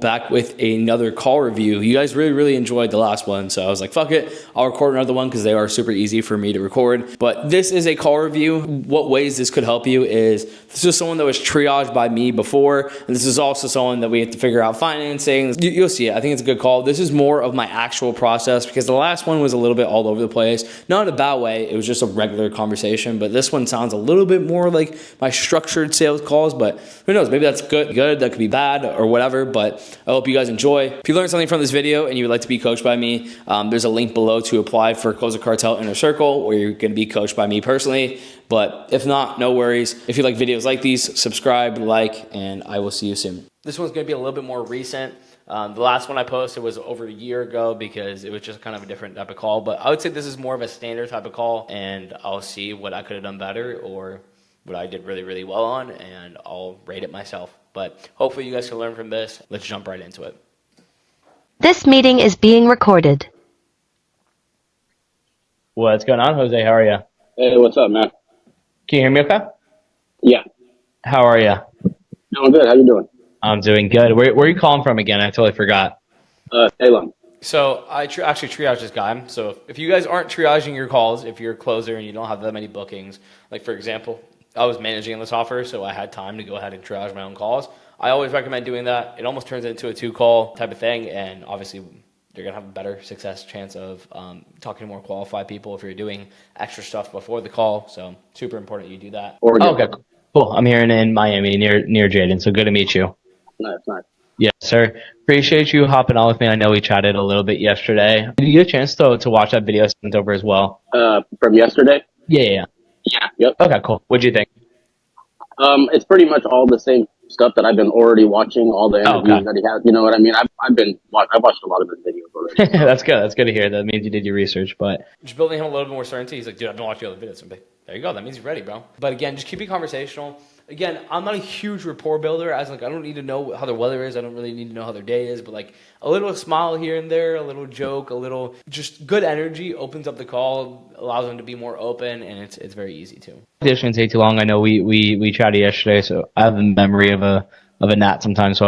Back with another call review. You guys really enjoyed the last one, so I was like, fuck it, I'll record another one because they are super easy for me to record. But this is a call review. What ways this could help you is, this is someone that was triaged by me before, and this is also someone that we have to figure out financing. You'll see it. I think it's a good call. This is more of my actual process because the last one was a little bit all over the place. Not in a bad way, it was just a regular conversation, but this one sounds a little bit more like my structured sales calls, but who knows, maybe that's good, that could be bad or whatever, but I hope you guys enjoy. If you learned something from this video and you would like to be coached by me, there's a link below to apply for Close a Cartel Inner Circle, where you're going to be coached by me personally. But if not, no worries. If you like videos like these, subscribe, like, and I will see you soon. This one's going to be a little bit more recent. The last one I posted was over a year ago because it was just kind of a different type of call. But I would say this is more of a standard type of call, and I'll see what I could have done better or what I did really well on, and I'll rate it myself. But hopefully you guys can learn from this. Let's jump right into it. This meeting is being recorded. What's going on, Jose? How are you? Hey, what's up, man? Can you hear me okay? Yeah. How are you? Doing good. How you doing? I'm doing good. Where are you calling from again? I totally forgot. Salem. So I actually triage this guy. So if you guys aren't triaging your calls, if you're a closer and you don't have that many bookings, like for example, I was managing this offer, so I had time to go ahead and triage my own calls. I always recommend doing that. It almost turns into a 2-call type of thing, and obviously you're going to have a better success chance of talking to more qualified people if you're doing extra stuff before the call. So super important you do that. Okay, cool. I'm here in Miami near Jaden, so good to meet you. Nice. Yes, sir. Appreciate you hopping on with me. I know we chatted a little bit yesterday. Did you get a chance to watch that video I sent over as well? From yesterday? Yeah. Yeah. Yep. Okay, cool. What'd you think? It's pretty much all the same stuff that I've been already watching, all the interviews that he has. You know what I mean? I've watched a lot of his videos already. That's good. That's good to hear. That means you did your research. But just building him a little bit more certainty. He's like, dude, I've been watching other videos. I'm like, there you go. That means he's ready, bro. But again, just keep it conversational. Again, I'm not a huge rapport builder, as like I don't need to know how their weather is. I don't really need to know how their day is, but like a little smile here and there, a little joke, a little just good energy opens up the call, allows them to be more open, and it's very easy too. This shouldn't take too long. I know we chatted yesterday, so I have the memory of a gnat sometimes.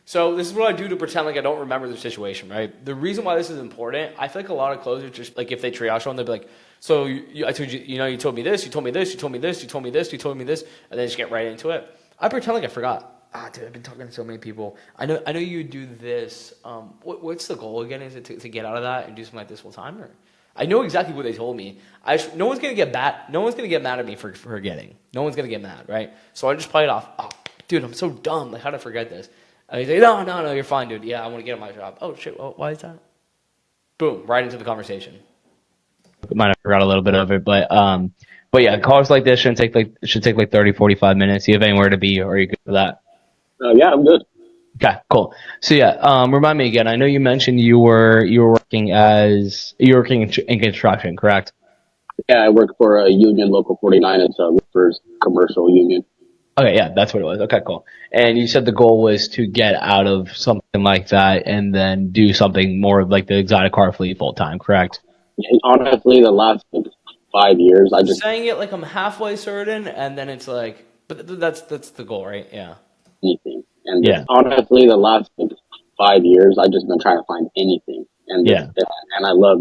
So this is what I do to pretend like I don't remember the situation, right? The reason why this is important, I feel like a lot of closers just like if they triage on, they'll be like, so I told you, you told me this, you told me this, you told me this, you told me this, you told me this, and then just get right into it. I pretend like I forgot. Dude, I've been talking to so many people. I know you do this. What's the goal again? Is it to get out of that and do something like this full time? Or I know exactly what they told me. No one's gonna get mad. No one's gonna get mad at me for forgetting. No one's gonna get mad, right? So I just play it off. Oh, dude, I'm so dumb. Like, how did I forget this? And he's like, no, you're fine, dude. Yeah, I want to get on my job. Oh shit, well, why is that? Boom, right into the conversation. Might have forgot a little bit of it, but yeah, calls like this should take like 30, 45 minutes. You have anywhere to be, or are you good for that? Yeah, I'm good. Okay, cool. So yeah, remind me again. I know you mentioned you were working in construction, correct? Yeah, I work for a union, Local 49. It's a roofers commercial union. Okay, yeah, that's what it was. Okay, cool. And you said the goal was to get out of something like that and then do something more of like the exotic car fleet full time, correct? Honestly, the last 5 years, I just saying it like I'm halfway certain, and then it's like, but that's the goal, right? Yeah. anything. And honestly, the last 5 years, I've just been trying to find anything. And and I love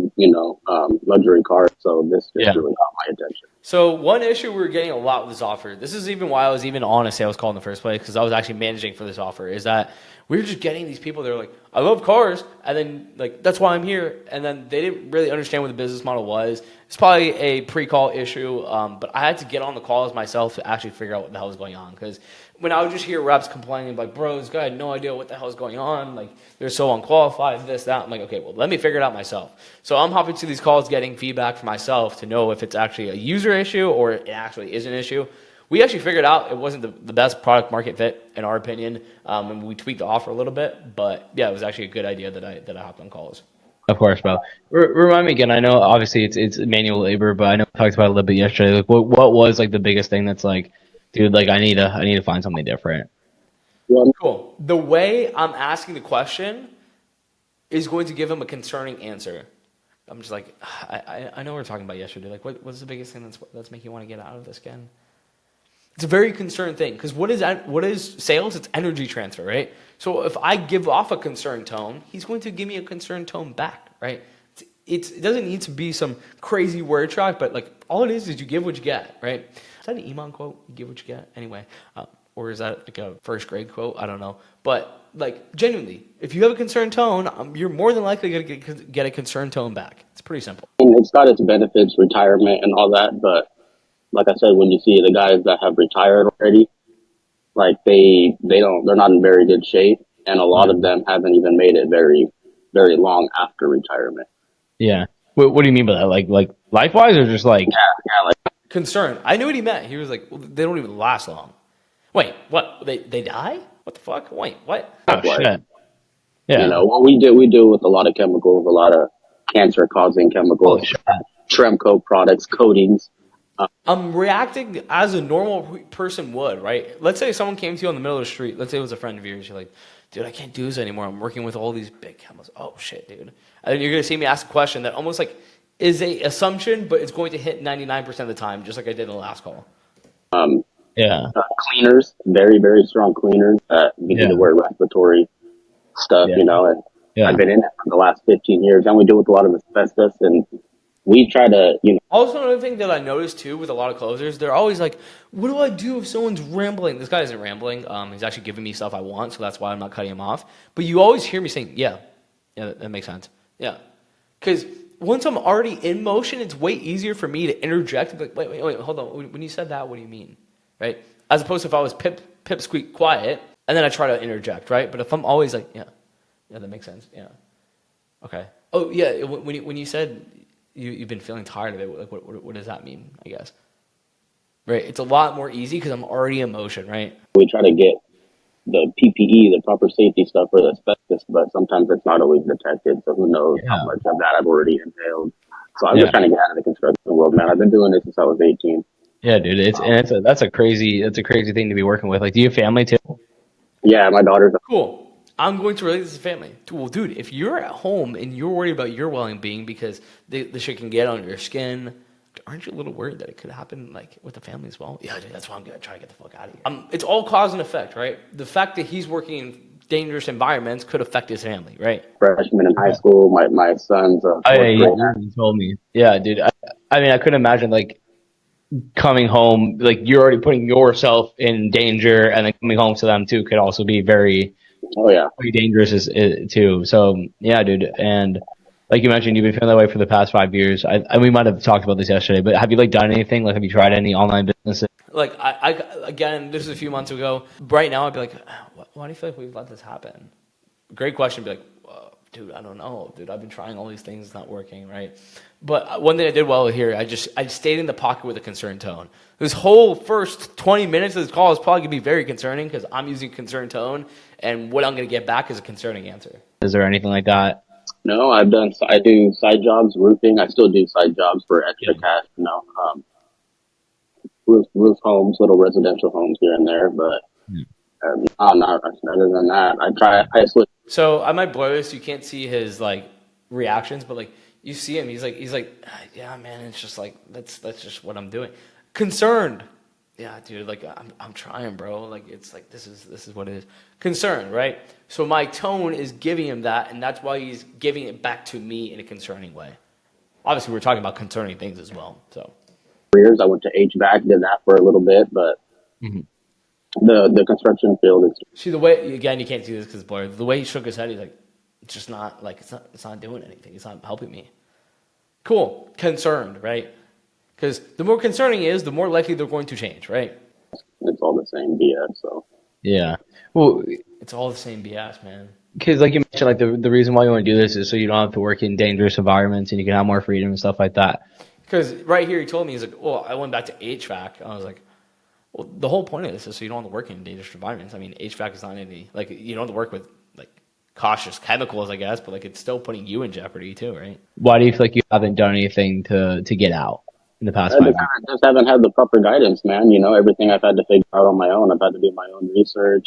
luxury cars, so this just really got my attention. So one issue we were getting a lot with this offer, this is even why I was even on a sales call in the first place, because I was actually managing for this offer, is that we were just getting these people that are like, I love cars, and then like that's why I'm here, and then they didn't really understand what the business model was. It's probably a pre-call issue, but I had to get on the calls myself to actually figure out what the hell was going on, because when I would just hear reps complaining like, bro, this guy had no idea what the hell is going on, like they're so unqualified, this, that, I'm like, okay, well, let me figure it out myself. So I'm hopping to these calls getting feedback from myself to know if it's actually a user issue or it actually is an issue. We actually figured out it wasn't the best product market fit in our opinion, and we tweaked the offer a little bit, but yeah, it was actually a good idea that I hopped on calls. Of course, bro. Remind me again. I know obviously it's manual labor, but I know we talked about it a little bit yesterday. Like, what was like the biggest thing that's like, dude, like I need to find something different. Cool. The way I'm asking the question is going to give him a concerning answer. I'm just like, I know we were talking about yesterday. Like, what's the biggest thing that's making you want to get out of this again? It's a very concerned thing because what is sales? It's energy transfer, right? So if I give off a concerned tone, he's going to give me a concerned tone back, right? It doesn't need to be some crazy word track, but like all it is you give what you get, right? Is that an Iman quote? You give what you get, anyway, or is that like a first grade quote? I don't know, but like genuinely, if you have a concerned tone, you're more than likely going to get a concerned tone back. It's pretty simple. And it's got its benefits, retirement and all that, but like I said, when you see the guys that have retired already, like they're not in very good shape, and a lot of them haven't even made it very, very long after retirement. Yeah. What do you mean by that? Like life-wise, or just like like concerned? I knew what he meant. He was like, well, they don't even last long. Wait, what? They die? What the fuck? Wait, what? Oh shit. Yeah. You know what we deal with a lot of chemicals, a lot of cancer-causing chemicals, Tremco products, coatings. I'm reacting as a normal person would, right? Let's say someone came to you on the middle of the street. Let's say it was a friend of yours. You're like, dude, I can't do this anymore. I'm working with all these big chemicals. Oh, shit, dude. And then you're going to see me ask a question that almost like is a assumption, but it's going to hit 99% of the time, just like I did in the last call. Cleaners, very, very strong cleaners. We need to wear respiratory stuff, you know. And I've been in it for the last 15 years, and we deal with a lot of asbestos, and we try to, you know. Also, another thing that I noticed too with a lot of closers, they're always like, "What do I do if someone's rambling?" This guy isn't rambling. He's actually giving me stuff I want, so that's why I'm not cutting him off. But you always hear me saying, "Yeah, that makes sense." Yeah, because once I'm already in motion, it's way easier for me to interject and be like, "Wait, hold on. When you said that, what do you mean?" Right? As opposed to if I was pip squeak quiet and then I try to interject, right? But if I'm always like, "Yeah, that makes sense." Yeah. Okay. Oh yeah. When you said you've been feeling tired of it, like what does that mean? I guess. Right. It's a lot more easy because I'm already in motion, right? We try to get the PPE, the proper safety stuff for the asbestos, but sometimes it's not always detected. So who knows how much of that I've already inhaled. So I'm just trying to get out of the construction world, man. I've been doing this since I was 18. Yeah, dude. That's a crazy thing to be working with. Like, do you have family too? Yeah, my daughter's cool. I'm going to relate this to family. Well, dude, if you're at home and you're worried about your well-being because the shit can get on your skin, aren't you a little worried that it could happen like with the family as well? Yeah, dude, that's why I'm going to try to get the fuck out of here. It's all cause and effect, right? The fact that he's working in dangerous environments could affect his family, right? Freshman in high school, my son's you told me. Yeah, dude. I mean, I couldn't imagine like coming home, like you're already putting yourself in danger, and then coming home to them too could also be very dangerous too. So yeah, dude. And like you mentioned, you've been feeling that way for the past 5 years. We might have talked about this yesterday, but have you like done anything? Like, have you tried any online businesses? Like I again, this is a few months ago. Right now, I'd be like, why do you feel like we've let this happen? Great question. Be like, dude, I don't know, dude. I've been trying all these things, it's not working, right? But one thing I did well here, I stayed in the pocket with a concerned tone. This whole first 20 minutes of this call is probably going to be very concerning because I'm using a concerned tone, and what I'm going to get back is a concerning answer. Is there anything like that? No, I do side jobs, roofing. I still do side jobs for extra cash, you know. Roof homes, little residential homes here and there, but not other than that. I switch. So I might blur this. You can't see his like reactions, but like you see him. He's like, yeah, man. It's just like that's just what I'm doing. Concerned. Yeah, dude. Like I'm trying, bro. Like it's like this is what it is. Concerned, right? So my tone is giving him that, and that's why he's giving it back to me in a concerning way. Obviously, we're talking about concerning things as well. So. Careers. I went to HVAC, did that for a little bit, but the construction field is. See the way again, you can't see this because it's blurred. The way he shook his head, he's like, it's just not like it's not doing anything. It's not helping me. Cool, concerned, right? Because the more concerning he is, the more likely they're going to change, right? It's all the same BS. So yeah, well, it's all the same BS, man. Because like you mentioned, like the reason why you want to do this is so you don't have to work in dangerous environments and you can have more freedom and stuff like that. Because right here he told me, he's like, well, I went back to HVAC. I was like, well, the whole point of this is so you don't have to work in dangerous environments. I mean, HVAC is not any, like, you don't have to work with, like, cautious chemicals, I guess, but, like, it's still putting you in jeopardy, too, right? Why do you feel like you haven't done anything to get out in the past 5 years? I just haven't had the proper guidance, man. You know, everything I've had to figure out on my own. I've had to do my own research.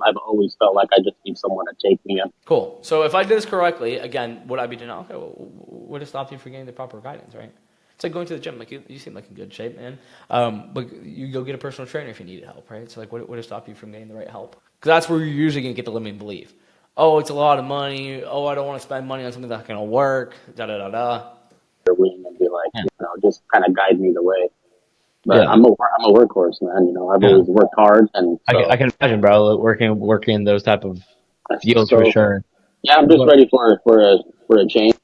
I've always felt like I just need someone to take me in. Cool. So if I did this correctly, again, would I be doing, okay, well, what has stopped you from getting the proper guidance, right? It's like going to the gym. Like you seem like in good shape, man. But you go get a personal trainer if you need help, right? So like, what would stop you from getting the right help? Because that's where you're usually gonna get the limiting belief. Oh, it's a lot of money. Oh, I don't want to spend money on something that's not gonna work. Da da da da. And be like, just kind of guide me the way. But I'm a workhorse, man. I've always worked hard, and so, I can imagine, bro, working in those type of fields for sure. Yeah, I'm just ready for a change.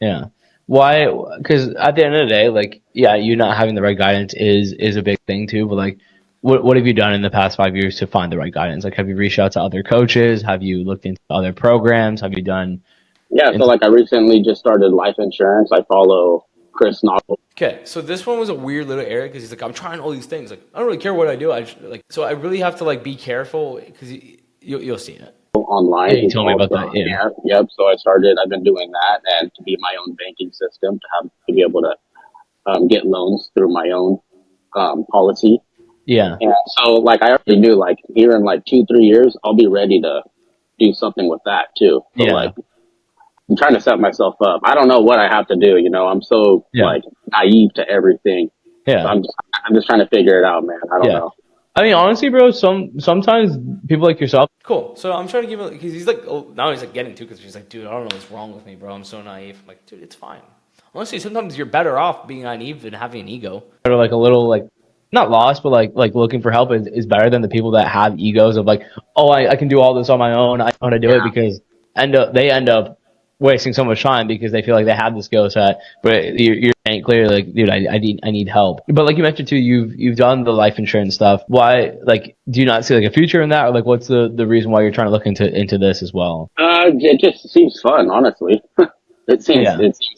Yeah. Why? Because at the end of the day, like, yeah, you not having the right guidance is a big thing too. But like, what have you done in the past 5 years to find the right guidance? Like, have you reached out to other coaches? Have you looked into other programs? Have you done? Yeah, so like I recently just started life insurance. I follow Chris Novel. Okay, so this one was a weird little area because he's like, I'm trying all these things. Like, I don't really care what I do. So I really have to like be careful because you'll see it online. Yeah, you told me about that. Yeah. Yep. So I've been doing that, and to be my own banking system, to be able to get loans through my own policy. Yeah. And so like I already knew, like here in like 2-3 years, I'll be ready to do something with that too. So like I'm trying to set myself up. I don't know what I have to do. I'm so like naive to everything. Yeah. So I'm just trying to figure it out, man. I don't know. I mean, honestly, bro, sometimes people like yourself. Cool. So I'm trying to give him, because he's like, now he's like getting to, because he's like, dude, I don't know what's wrong with me, bro. I'm so naive. I'm like, dude, it's fine. Honestly, sometimes you're better off being naive than having an ego. Or like a little like, not lost, but like looking for help is better than the people that have egos of like, oh, I can do all this on my own. I know how to do it, because they end up wasting so much time because they feel like they have the skill set, but you're saying clearly like, dude, I need help. But like you mentioned too, you've done the life insurance stuff. Why, like, do you not see like a future in that, or like what's the reason why you're trying to look into this as well? It just seems fun, honestly. It seems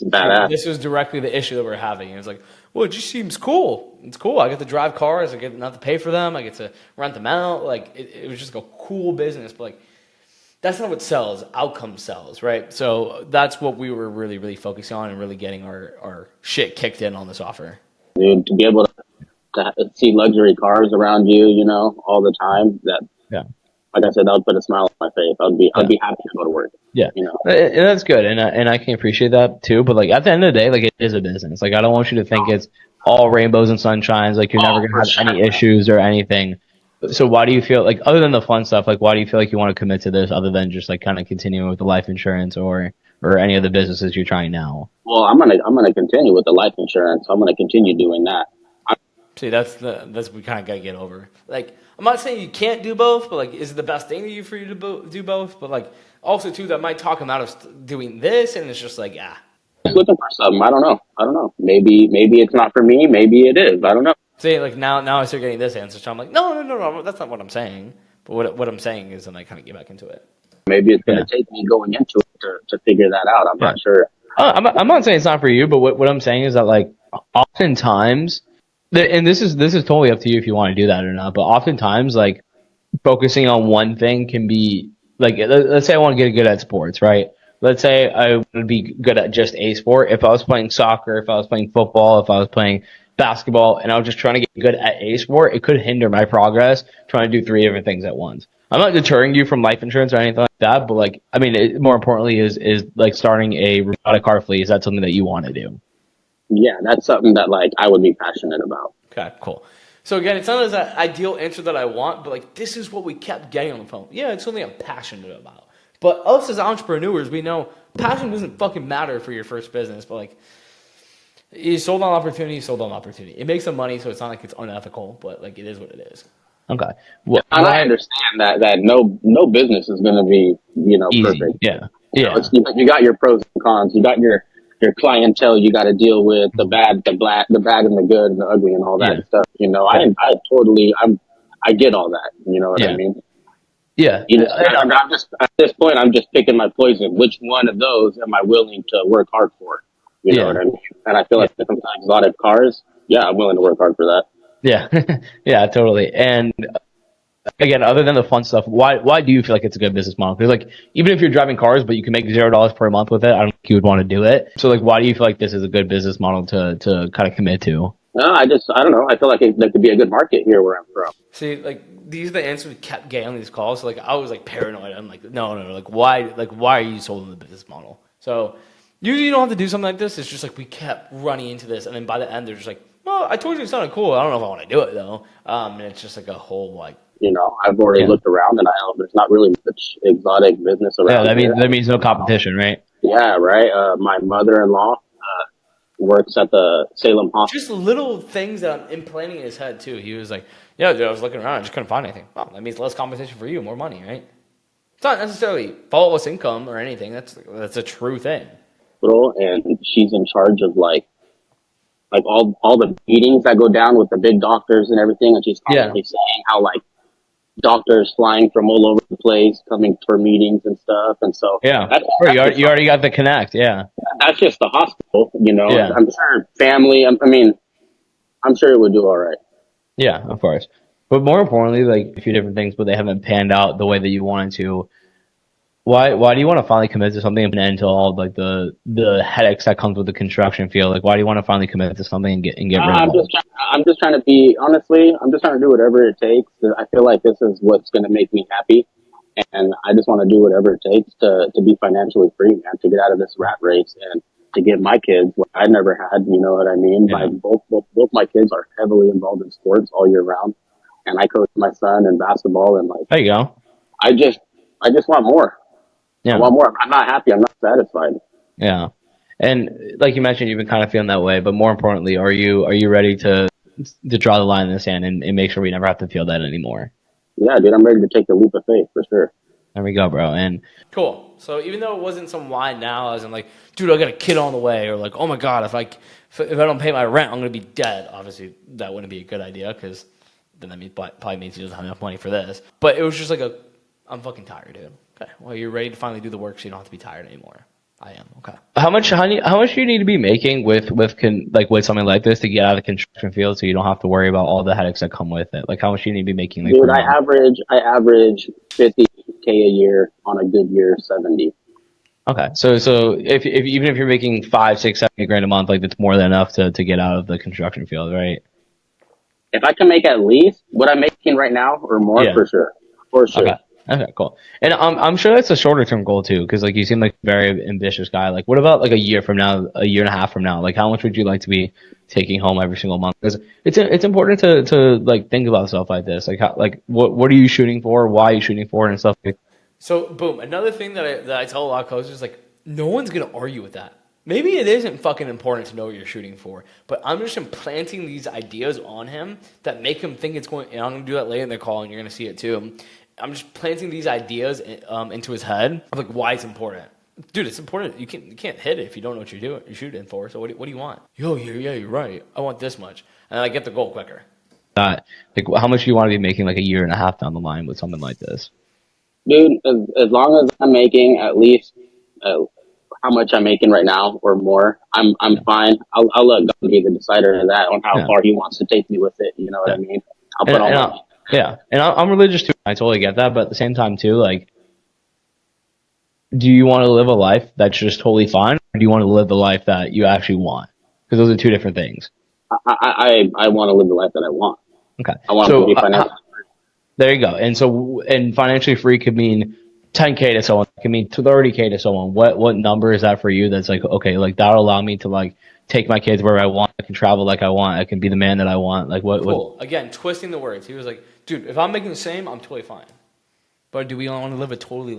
badass. This was directly the issue that we're having. It was like, well, it just seems cool. It's cool. I get to drive cars. I get not to pay for them. I get to rent them out. Like it was just like a cool business, but like, that's not what sells. Outcome sells, right? So that's what we were really, really focusing on and really getting our shit kicked in on this offer. Dude, to be able to see luxury cars around you, all the time, like I said, that would put a smile on my face. I'd be happy to go to work. Yeah, and that's good, and I can appreciate that too. But like at the end of the day, like it is a business. Like I don't want you to think it's all rainbows and sunshines. Like you're never gonna have any issues or anything. So why do you feel like, other than the fun stuff, like why do you feel like you want to commit to this other than just like kind of continuing with the life insurance or any of the businesses you're trying now? Well, I'm gonna continue with the life insurance. I'm gonna continue doing that. See, that's we kind of gotta get over. Like, I'm not saying you can't do both, but like, is it the best thing for you to do both? But like, also too, that might talk him out of doing this, and it's just like, Just looking for something. I don't know. Maybe it's not for me. Maybe it is. I don't know. See, like now I start getting this answer, so I'm like, no, that's not what I'm saying. But what I'm saying is, then I kind of get back into it. Maybe it's gonna take me going into it to figure that out. I'm not sure. I'm not saying it's not for you, but what I'm saying is that like oftentimes, and this is totally up to you if you want to do that or not. But oftentimes, like focusing on one thing can be like, let's say I want to get good at sports, right? Let's say I would be good at just a sport. If I was playing soccer, if I was playing football, if I was playing basketball, and I was just trying to get good at a sport, it could hinder my progress trying to do 3 different things at once. I'm not deterring you from life insurance or anything like that, but like, I mean, more importantly is like starting a robotic car fleet. Is that something that you want to do? Yeah, that's something that like I would be passionate about. Okay, cool. So again, it's not as an ideal answer that I want, but like this is what we kept getting on the phone. Yeah, it's something I'm passionate about. But us as entrepreneurs, we know passion doesn't fucking matter for your first business, but like, you sold on opportunity, It makes some money, so it's not like it's unethical, but like it is what it is. Okay. Well, and I understand that no business is going to be easy. Perfect. Yeah. You got your pros and cons. You got your clientele. You got to deal with the bad, the black, the bad and the good and the ugly and all that stuff. I totally I get all that. You know what I mean? Yeah. I'm just at this point. I'm just picking my poison. Which one of those am I willing to work hard for? You know what I mean? And I feel like sometimes exotic cars. Yeah, I'm willing to work hard for that. Yeah, yeah, totally. And again, other than the fun stuff, why do you feel like it's a good business model? Because like, even if you're driving cars, but you can make $0 per month with it, I don't think you would want to do it. So like, why do you feel like this is a good business model to kind of commit to? No, I don't know. I feel like there could be a good market here where I'm from. See, like these are the answers we kept getting on these calls. So like, I was like paranoid. I'm like, no, like why are you sold on the business model? So Usually you don't have to do something like this. It's just like we kept running into this, and then by the end they're just like, well, I told you it sounded cool. I don't know if I want to do it though. And it's just like a whole like. I've already looked around, and there's not really much exotic business around. Yeah, that means no competition, right? Yeah, right. My mother-in-law works at the Salem Hospital. Just little things that I'm implanting in his head too. He was like, "Yeah, dude, I was looking around, I just couldn't find anything." Well, that means less competition for you, more money, right? It's not necessarily faultless income or anything. That's a true thing. And she's in charge of like all the meetings that go down with the big doctors and everything, and she's constantly saying how like doctors flying from all over the place coming for meetings and stuff. And so that's you already got the connect. Yeah, that's just the hospital, I'm sure family, I'm sure it would do all right. Yeah, of course. But more importantly, like a few different things, but they haven't panned out the way that you wanted to. Why do you want to finally commit to something and end to all like the headaches that comes with the construction field? Like, why do you want to finally commit to something and get rid of it? I'm just trying to be, honestly, I'm just trying to do whatever it takes. I feel like this is what's going to make me happy. And I just want to do whatever it takes to be financially free, man, to get out of this rat race and to give my kids what I never had. You know what I mean? Yeah. Both my kids are heavily involved in sports all year round. And I coach my son in basketball, and like, there you go. I just want more. Yeah. I want more. I'm not happy. I'm not satisfied. Yeah. And like you mentioned, you've been kind of feeling that way, but more importantly, are you ready to draw the line in the sand and make sure we never have to feel that anymore? Yeah, dude, I'm ready to take the leap of faith for sure. There we go, bro. And cool. So even though it wasn't some why now, as in like, dude, I got a kid on the way, or like, oh my god, if I don't pay my rent, I'm gonna be dead. Obviously, that wouldn't be a good idea because then that probably means he doesn't have enough money for this. But it was just like I'm fucking tired, dude. Okay, well, you're ready to finally do the work, so you don't have to be tired anymore. I am. Okay. How much do you need to be making with something like this to get out of the construction field, so you don't have to worry about all the headaches that come with it? Like, how much do you need to be making? Like, dude, I average $50K a year on a good year, 70. Okay, so if even if you're making 5, 6, 7 grand a month, like that's more than enough to get out of the construction field, right? If I can make at least what I'm making right now or more, for sure. Okay, cool. And I'm sure that's a shorter term goal too, because like you seem like a very ambitious guy. Like, what about like a year from now, a year and a half from now? Like, how much would you like to be taking home every single month? Because it's important to like think about stuff like this. Like, what are you shooting for? Why are you shooting for it and stuff? So, boom. Another thing that I tell a lot of coaches is like, no one's gonna argue with that. Maybe it isn't fucking important to know what you're shooting for, but I'm just implanting these ideas on him that make him think it's going. And I'm gonna do that later in the call, and you're gonna see it too. I'm just planting these ideas into his head of like why it's important. Dude, it's important. You can't hit it if you don't know what you're shooting for. So what do you want? Yeah, you're right. I want this much, and I get the goal quicker. Like, how much do you want to be making like a year and a half down the line with something like this? Dude, as long as I'm making at least how much I'm making right now or more, I'm fine. I'll let God be the decider of that on how far He wants to take me with it. You know what I mean? I'll put all. Yeah, and I'm religious too. I totally get that, but at the same time too, like, do you want to live a life that's just totally fine, or do you want to live the life that you actually want? Because those are two different things. I want to live the life that I want. Okay, I want to be financially free. There you go. And financially free could mean $10K to someone. It could mean $30K to someone. What number is that for you? That's like, okay, like that'll allow me to like take my kids where I want. I can travel like I want. I can be the man that I want. Like what? Cool. Again, twisting the words. He was like, dude, if I'm making the same, I'm totally fine. But do we want to live a totally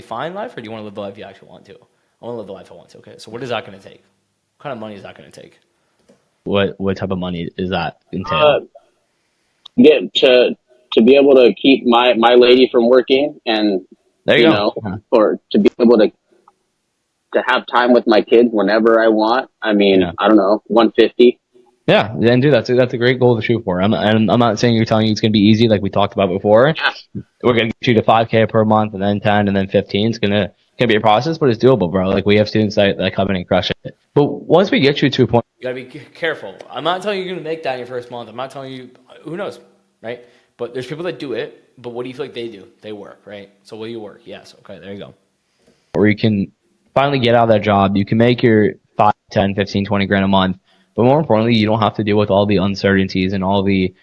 fine life, or do you want to live the life you actually want to? I want to live the life I want to. Okay, so what is that going to take? What kind of money is that going to take? What type of money is that entail? To be able to keep my lady from working, and there you go. Or to be able to have time with my kids whenever I want. I mean, I don't know, 150. Yeah, and dude, that's a great goal to shoot for. I'm not saying you're telling you it's gonna be easy like we talked about before. Yeah. We're gonna get you to 5K per month, and then 10, and then 15. It's gonna be a process, but it's doable, bro. Like we have students that come in and crush it. But once we get you to a point, you gotta be careful. I'm not telling you you're gonna make that in your first month. I'm not telling you. Who knows, right? But there's people that do it. But what do you feel like they do? They work, right? So will you work? Yes. Okay. There you go. Or you can finally get out of that job. You can make your 5, 10, 15, 20 grand a month. But more importantly, you don't have to deal with all the uncertainties and all the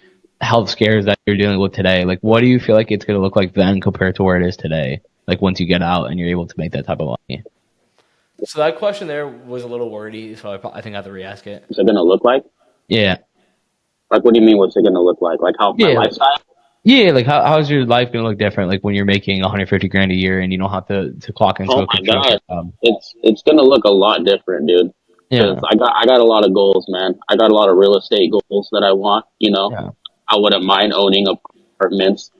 health scares that you're dealing with today. Like, what do you feel like it's going to look like then compared to where it is today? Like, once you get out and you're able to make that type of money? So that question there was a little wordy, so I think I have to re-ask it. What's it gonna look like? Yeah. Like, what do you mean? What's it gonna look like? Like how my lifestyle? Yeah, like how's your life gonna look different? Like when you're making 150 grand a year and you don't have to clock into Oh a my construction god, job. it's gonna look a lot different, dude. Because Yeah. I got a lot of goals, man. I got a lot of real estate goals that I want. You know, Yeah. I wouldn't mind owning apartments.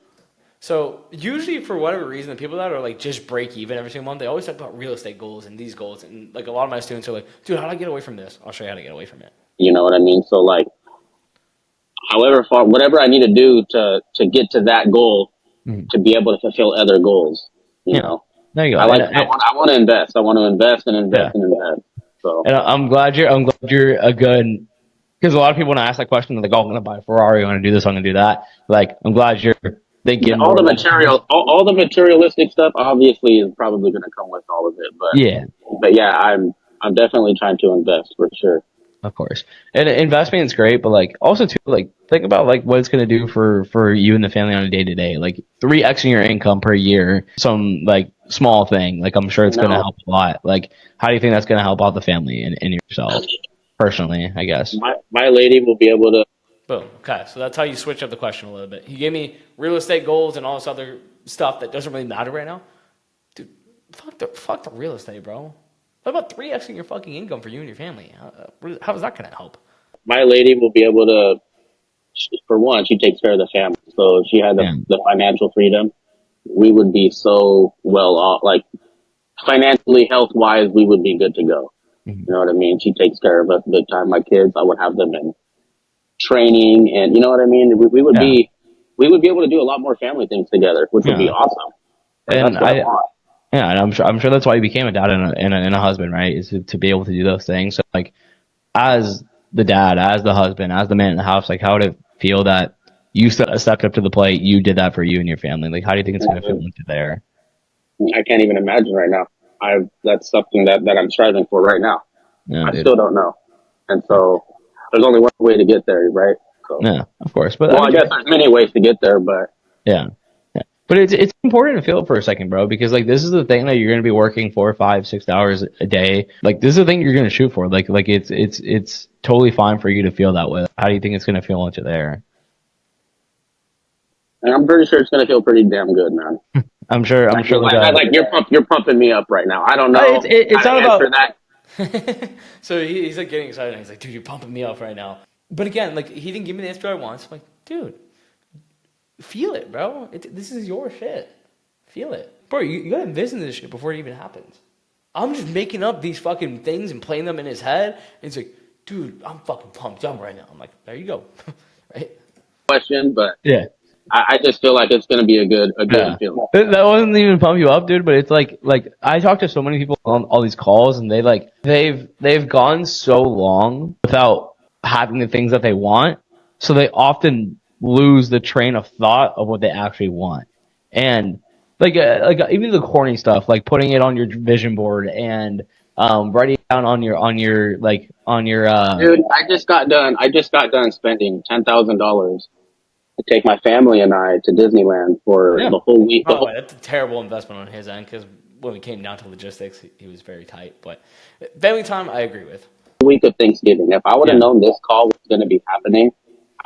So usually, for whatever reason, the people that are like just break even every single month, they always talk about real estate goals and these goals. And like a lot of my students are like, "Dude, how do I get away from this? I'll show you how to get away from it." You know what I mean? So like, however far, whatever I need to do to get to that goal, to be able to fulfill other goals. You know, There you go. I want to invest. I want to invest and invest and invest. So, and I'm glad you're a good, because a lot of people when I ask that question, they're like, "Oh, I'm gonna buy a Ferrari. I'm gonna do this. I'm gonna do that." Like, I'm glad you're thinking all more the like all the materialistic stuff obviously is probably going to come with all of it. But yeah, I'm definitely trying to invest for sure. Of course. And investment is great, but like also too, like think about like what it's gonna do for you and the family on a day to day. Like 3xing your income per year, some like small thing. Like I'm sure it's gonna help a lot. Like how do you think that's gonna help out the family and yourself personally, I guess? My lady will be able to. Boom. Okay, so that's how you switch up the question a little bit. He gave me real estate goals and all this other stuff that doesn't really matter right now. Dude, fuck the real estate, bro. What about 3xing your fucking income for you and your family? How is that going to help? My lady will be able to, for one, she takes care of the family. So if she had the financial freedom, we would be so well off. Like financially, health wise, we would be good to go. You know what I mean? She takes care of us big time. My kids, I would have them in training, and you know what I mean. We would be able to do a lot more family things together, which would be awesome. And that's what I want. Yeah, and I'm sure that's why you became a dad and a husband, right? Is to be able to do those things. So like, as the dad, as the husband, as the man in the house, like how would it feel that you stepped up to the plate, you did that for you and your family? Like how do you think it's going to feel once you're there? I can't even imagine right now. That's something that I'm striving for right now. I still don't know, and so there's only one way to get there, right? So, yeah, of course. But well, I guess there's many ways to get there, but yeah. But it's important to feel it for a second, bro, because like this is the thing that you're going to be working 4, 5, 6 hours a day. Like this is the thing you're going to shoot for. Like it's totally fine for you to feel that way. How do you think it's going to feel once you're there? And I'm pretty sure it's going to feel pretty damn good, man. I'm sure. Like you're pumping me up right now. I don't know. It's not about that. So he's like getting excited. He's like, dude, you're pumping me up right now. But again, like he didn't give me the answer I want. So I'm like, dude. Feel it, bro. This is your shit. Feel it. Bro, you gotta envision this shit before it even happens. I'm just making up these fucking things and playing them in his head. And he's like, dude, I'm fucking pumped up right now. I'm like, there you go. Right? Question, but yeah. I just feel like it's gonna be a good feeling. That wasn't even pump you up, dude, but it's like I talk to so many people on all these calls and they've gone so long without having the things that they want. So they often lose the train of thought of what they actually want. And like even the corny stuff, like putting it on your vision board and writing it down on your Dude, I just got done spending $10,000 to take my family and I to Disneyland for the whole week. That's a terrible investment on his end because when we came down to logistics, he was very tight. But family time, I agree with. Week of Thanksgiving. If I would have known this call was going to be happening,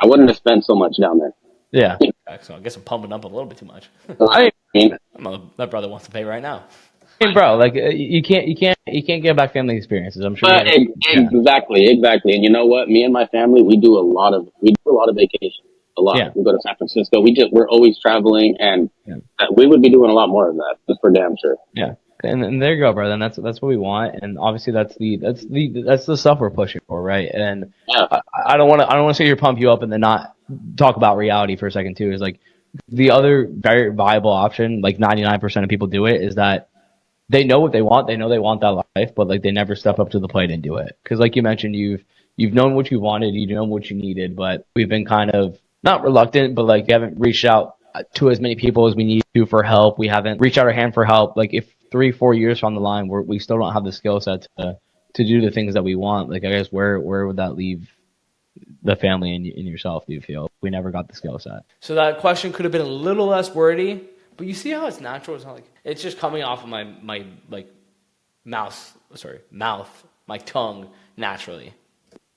I wouldn't have spent so much down there. Yeah. So I guess I'm pumping up a little bit too much. I mean, my brother wants to pay right now. I mean, bro, like you can't get back family experiences. I'm sure. But exactly. And you know what? Me and my family, we do a lot of vacation. A lot. Yeah. We go to San Francisco. We're always traveling, and we would be doing a lot more of that. That's for damn sure. Yeah. And there you go, brother. And that's what we want. And obviously that's the stuff we're pushing for, right? And I don't want to sit here pump you up and then not talk about reality for a second too. Is like the other very viable option, like 99% of people do it, is that they know what they want. They know they want that life, but like they never step up to the plate and do it. Because like you mentioned, you've known what you wanted, you know what you needed, but we've been kind of not reluctant, but like you haven't reached out to as many people as we need to for help. We haven't reached out our hand for help. Like if 3-4 years from the line, we still don't have the skill set to do the things that we want. Like I guess where would that leave the family and yourself? Do you feel we never got the skill set? So that question could have been a little less wordy, but you see how it's natural. It's not like it's just coming off of my like mouth, my tongue naturally.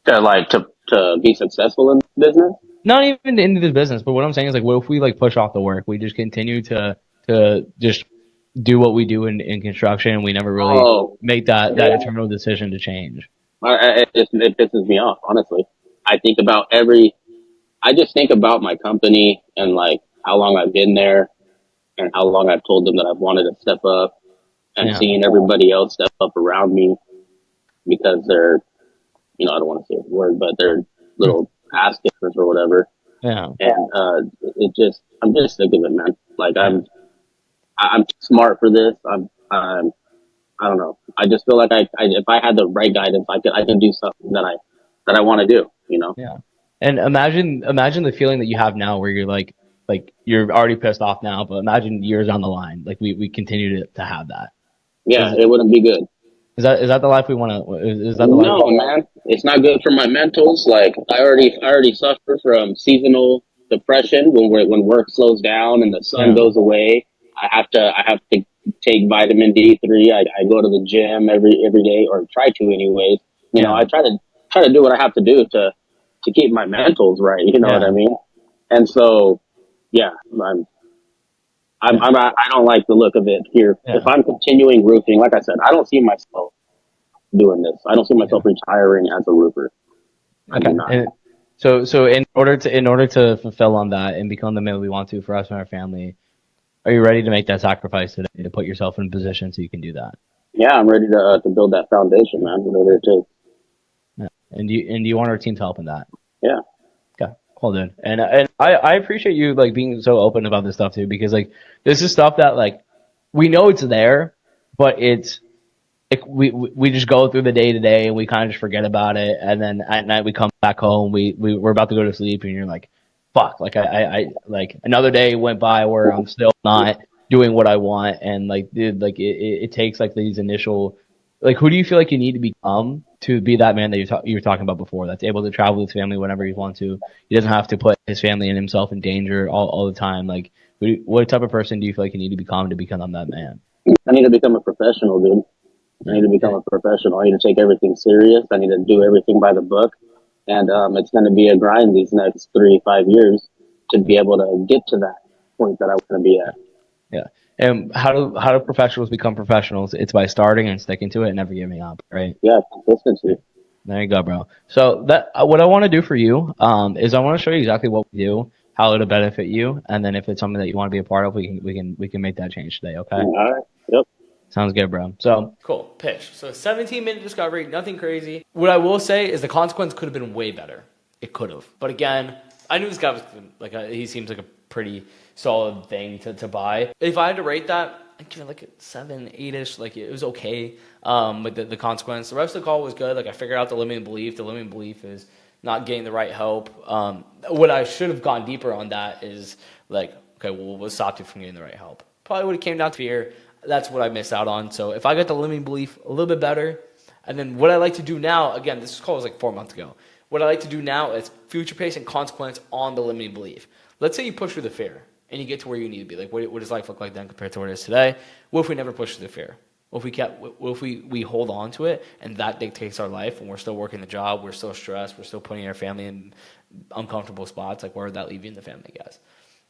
To be successful in business? Not even into the business, but what I'm saying is like, what if we like push off the work? We just continue to just do what we do in construction, and we never really make that internal decision to change. It pisses me off, honestly. I just think about my company and like how long I've been there and how long I've told them that I've wanted to step up, and seeing everybody else step up around me because they're, I don't want to say the word, but they're little ass kickers or whatever. Yeah. And, I'm just sick of it, man. Like I'm too smart for this. I don't know. I just feel like if I had the right guidance, I can do something that I want to do, Yeah. And imagine the feeling that you have now where you're like you're already pissed off now, but imagine years down the line, like we continue to have that. Yeah, it wouldn't be good. Is that the life we want to? Is that the life? No, man. It's not good for my mentals. Like I already suffer from seasonal depression when work slows down and the sun goes away. I have to take vitamin D3. I go to the gym every day, or try to anyways. I try to do what I have to do to keep my mentals right. You know what I mean? And so, yeah, I don't like the look of it here. Yeah. If I'm continuing roofing, like I said, I don't see myself doing this. I don't see myself retiring as a roofer. Okay. And so in order to fulfill on that and become the man we want to for us and our family, are you ready to make that sacrifice today to put yourself in a position so you can do that? Yeah, I'm ready to build that foundation, man. Whatever it takes. Yeah. And do you want our team to help in that? Yeah. Okay. Cool, dude. And I appreciate you like being so open about this stuff too, because like this is stuff that like we know it's there, but it's we just go through the day to day and we kind of just forget about it, and then at night we come back home, we're about to go to sleep, and you're like, fuck, like I like another day went by where I'm still not doing what I want, and like dude, like it takes like these initial, like who do you feel like you need to become to be that man that you were talking about before, that's able to travel with his family whenever he wants to? He doesn't have to put his family and himself in danger all the time. Like what type of person do you feel like you need to become that man? I need to become a professional, dude. I need to become a professional. I need to take everything serious. I need to do everything by the book. And it's going to be a grind these next 3-5 years to be able to get to that point that I want to be at. Yeah. And how do professionals become professionals? It's by starting and sticking to it and never giving up, right? Yeah, consistency. There you go, bro. So that what I want to do for you is I want to show you exactly what we do, how it'll benefit you, and then if it's something that you want to be a part of, we can make that change today. Okay. All right. Yep. Sounds good, bro. So cool. Pitch. So 17-minute discovery, nothing crazy. What I will say is the consequence could have been way better. It could have. But again, I knew this guy was like he seems like a pretty solid thing to buy. If I had to rate that, I'd give it like a 7, 8-ish. Like it was okay. With the consequence. The rest of the call was good. Like I figured out the limiting belief. The limiting belief is not getting the right help. What I should have gone deeper on that is like, okay, well, what stopped you from getting the right help? Probably would have came down to fear. That's what I missed out on. So if I got the limiting belief a little bit better, and then what I like to do now, again, this call was like 4 months ago. What I like to do now is future pace and consequence on the limiting belief. Let's say you push through the fear and you get to where you need to be. Like, what does life look like then compared to what it is today? What if we never push through the fear? What if we hold on to it and that dictates our life, and we're still working the job, we're still stressed, we're still putting our family in uncomfortable spots? Like, where would that leave you and the family, guys?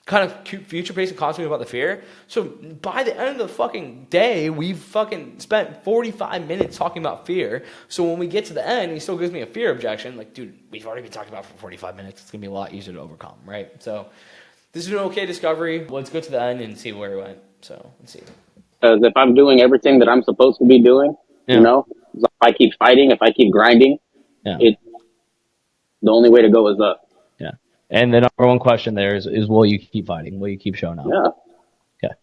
Kind of future pace and constantly about the fear. So by the end of the fucking day, we've fucking spent 45 minutes talking about fear. So when we get to the end, he still gives me a fear objection. Like, dude, we've already been talking about it for 45 minutes. It's going to be a lot easier to overcome, right? So this is an okay discovery. Let's go to the end and see where it went. So let's see. Because if I'm doing everything that I'm supposed to be doing, if I keep fighting, if I keep grinding, the only way to go is up. Yeah. And the number one question there is will you keep fighting? Will you keep showing up? Yeah. Okay.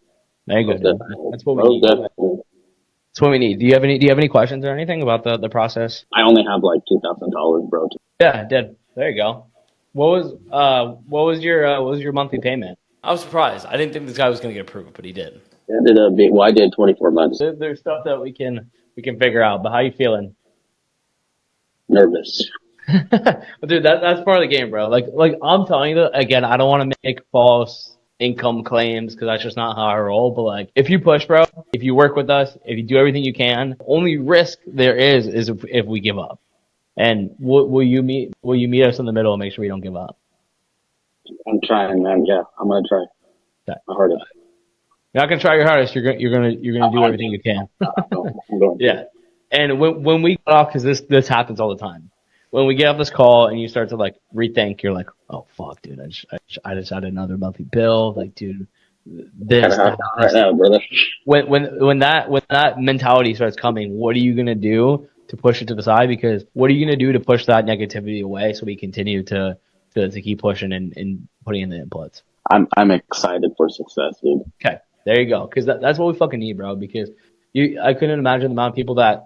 There you go, dude. That's what we need. That's what we need. Do you have any questions or anything about the process? I only have like $2,000, bro. Yeah, I did. There you go. What was your monthly payment? I was surprised. I didn't think this guy was going to get approved, but he did. I did 24 months. There's stuff that we can figure out, but how you feeling? Nervous. Dude, that's part of the game, bro. Like I'm telling you, again, I don't want to make false income claims because that's just not how I roll. But like, if you push, bro, if you work with us, if you do everything you can, only risk there is if we give up. And will you meet us in the middle and make sure we don't give up? I'm trying, man. Yeah, I'm gonna try Okay. my hardest. You're not gonna try your hardest. You're gonna do everything you can. I'm going. Yeah. And when we get off, because this happens all the time. When we get off this call and you start to like rethink, you're like, oh fuck, dude, I just had another monthly bill. Like, dude, this, that, Right now, brother. when that mentality starts coming, what are you gonna do to push it to the side? Because what are you gonna do to push that negativity away so we continue to keep pushing and putting in the inputs? I'm excited for success, dude. Okay, there you go. Because that's what we fucking need, bro. Because I couldn't imagine the amount of people that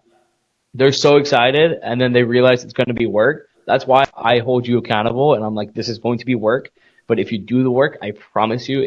they're so excited and then they realize it's going to be work. That's why I hold you accountable and I'm like, this is going to be work. But if you do the work, I promise you,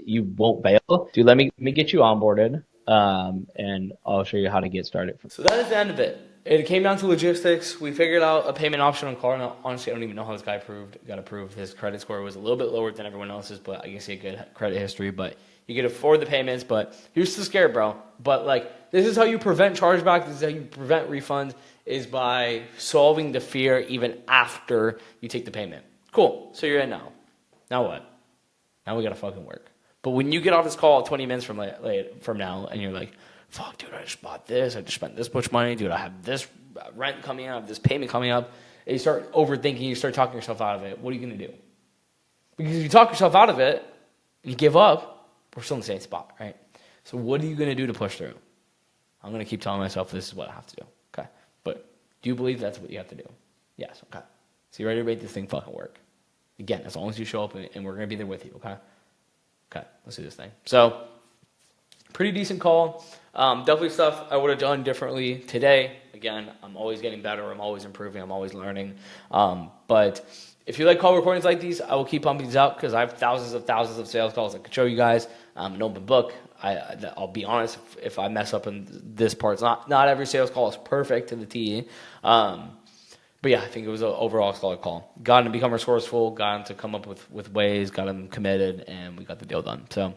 you won't bail. Dude, let me get you onboarded, and I'll show you how to get started. So that is the end of it. It came down to logistics. We figured out a payment option on car. Now, honestly, I don't even know how this guy got approved. His credit score was a little bit lower than everyone else's, but I guess he had good credit history. But you could afford the payments, but he was still scared, bro. But like, this is how you prevent chargeback. This is how you prevent refunds, is by solving the fear even after you take the payment. Cool. So you're in now. Now what? Now we gotta fucking work. But when you get off this call 20 minutes from now, and you're like, fuck, dude, I just bought this. I just spent this much money. Dude, I have this rent coming up, this payment coming up. And you start overthinking. You start talking yourself out of it. What are you going to do? Because if you talk yourself out of it, and you give up, we're still in the same spot, right? So what are you going to do to push through? I'm going to keep telling myself this is what I have to do. Okay. But do you believe that's what you have to do? Yes. Okay. So you ready to make this thing fucking work? Again, as long as you show up, and we're going to be there with you. Okay. Okay. Let's do this thing. So pretty decent call. Definitely stuff I would have done differently today. Again, I'm always getting better. I'm always improving. I'm always learning. But if you like call recordings like these, I will keep pumping these out because I have thousands of sales calls I could show you guys. An open book. I'll be honest, if I mess up in this part, not every sales call is perfect to the T. But yeah, I think it was an overall solid call. Got him to become resourceful, got him to come up with ways, got him committed, and we got the deal done. So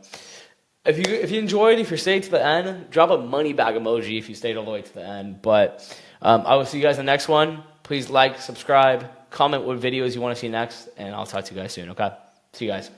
if you enjoyed, if you stayed to the end, drop a money bag emoji if you stayed all the way to the end. But I will see you guys in the next one. Please like, subscribe, comment what videos you want to see next, and I'll talk to you guys soon, okay? See you guys.